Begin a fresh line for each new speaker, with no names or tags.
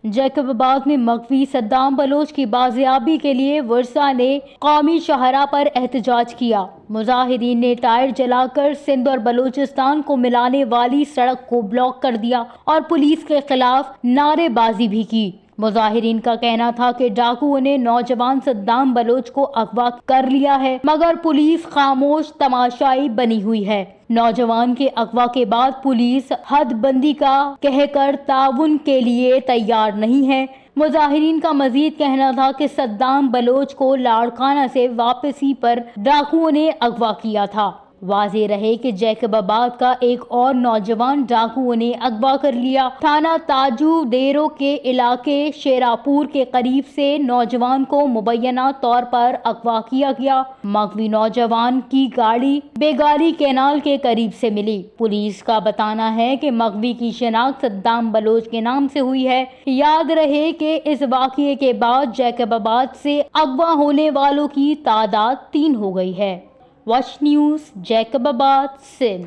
जैकबाबाद में मगवी सद्दाम बलोच की बाजियाबी के लिए वर्सा ने कौमी शाहरा पर एहतजाज किया। मुजाहिदीन ने टायर जलाकर सिंध और बलूचिस्तान को मिलाने वाली सड़क को ब्लॉक कर दिया और पुलिस के खिलाफ नारेबाजी भी की। मुजाहिरीन का कहना था कि डाकुओं ने नौजवान सद्दाम बलोच को अगवा कर लिया है, मगर पुलिस खामोश तमाशाई बनी हुई है। नौजवान के अगवा के बाद पुलिस हदबंदी का कहकर ताउन के लिए तैयार नहीं है। मुजाहिरीन का मजीद कहना था कि सद्दाम बलोच को लाड़काना से वापसी पर डाकुओं ने अगवा किया था। वाज़ेह रहे कि जैकबाबाद का एक और नौजवान डाकुओं ने अगवा कर लिया। थाना ताजू देरो के इलाके शेरापुर के करीब से नौजवान को मुबैना तौर पर अगवा किया गया। मगवी नौजवान की गाड़ी बेगारी कैनाल के करीब से मिली। पुलिस का बताना है कि मगवी की शिनाख्त सद्दाम बलोच के नाम से हुई है। याद रहे कि इस वाक़ये के बाद जैकबाबाद से अगवा होने वालों की तादाद 3 हो गई है। Watch news, Jacobabad, Sindh.